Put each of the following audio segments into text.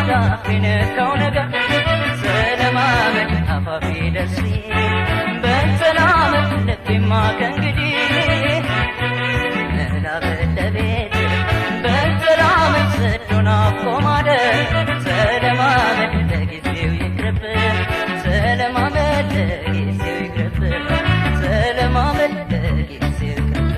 ዳፊነ ከውነጋ ሰለማመድ አፋፊ ደርሲ በሰላመት ልቤማ ከእንግዲህ ላበለቤት በሰላመት ሰዶና ቆማደር ሰለማመድ ለጊዜው ይቅርብ ሰለማመድ ለጊዜው ይቅርብ ሰለማመድ ለጊዜው ይቅርብ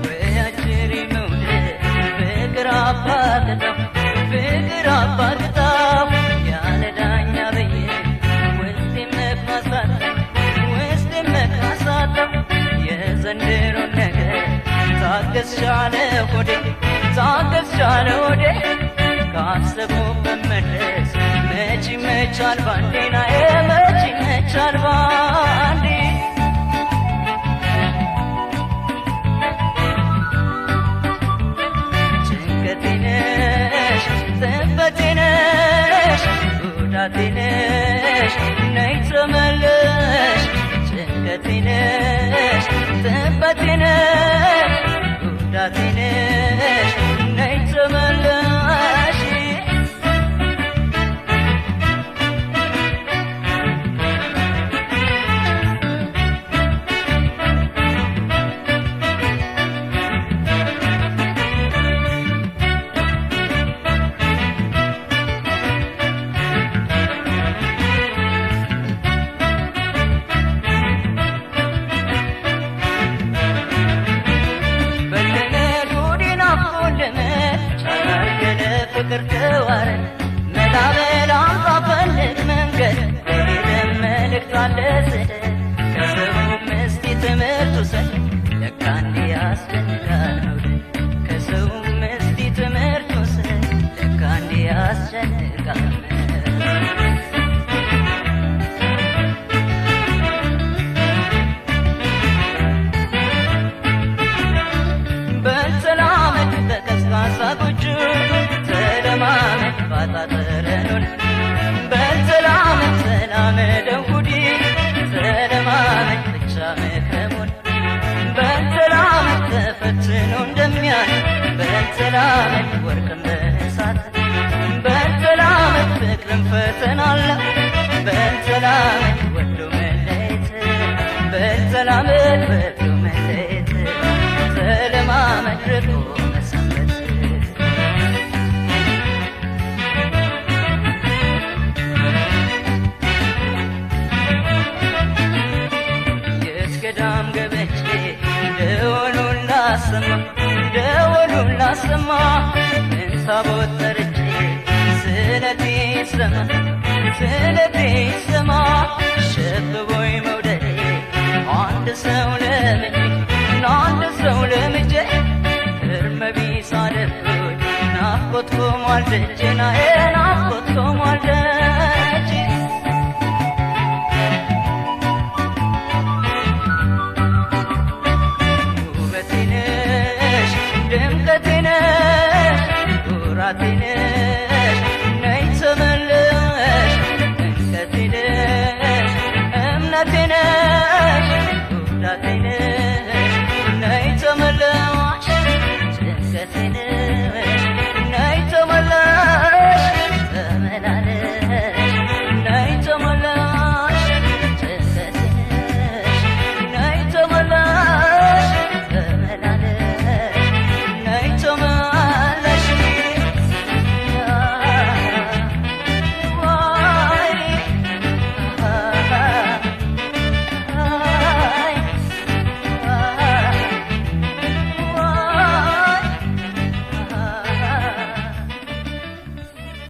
ወያጅሪ መውደድ ፍቅር አባግታው ያለ ዳኛ በየ ውስጤ መካሳታው የዘንድሮን ነገር ታገስቻለ ሆዴ ካሰቡበት መድረስ መች ይመቻል ባንዴና መች ይመቻል ባንዴ ጭንቀቴነሽ ጥበቴነሽ ጉዳቴነሽ ነይ ተመለሽ ጭንቀቴነሽ ጥበቴነሽ ጉዳቴነሽ ነይ ተመለሽ ፍቅር ተዋረድ መላበል አምጣ ፈልግ መንገድ ወዴትም መልእክት አለ ስደት ከሰውም እስቲ ትምህርት ውሰድ ለካ እንዲህ ያስጨንቃል መውደድ ከሰውም እስቲ ትምህርት ውሰድ ለካ እንዲህ ያስጨንቃል በሰላመት በቀዝቃዛ ጎጆ ሰለማመድ ባጣጠረኑን በሰላመት ሰላመደው ጉዲ ሰለማመድ ብቻ መክረሙን በሰላመት ተፈትኖ እንደሚያል በሰላመድ ወርቅን በእሳት በሰላመት ፍቅርን ፈተናለ በሰላመድ ወዶ መለየት በሰላመት ወዶ መለየት ሰለማመድ ርቆ መሰንበት የስገዳም ገበቼ ደወሉን ላሰማ እንሳቦት ጠርቼ ስለቴ ሰማ ሸብቦይ መውደዴ አንድ ሰው ለምጄ እርመቢስ አደርጎኝ ናፍቆት ቆሟል ደጄና ናፍቆት ቆሟል ደጄ ውበቴነሽ ድምቀቴነሽ ኩራቴነሽ ነይ ተመለሽ ድምቀቴነሽ እምነቴነሽ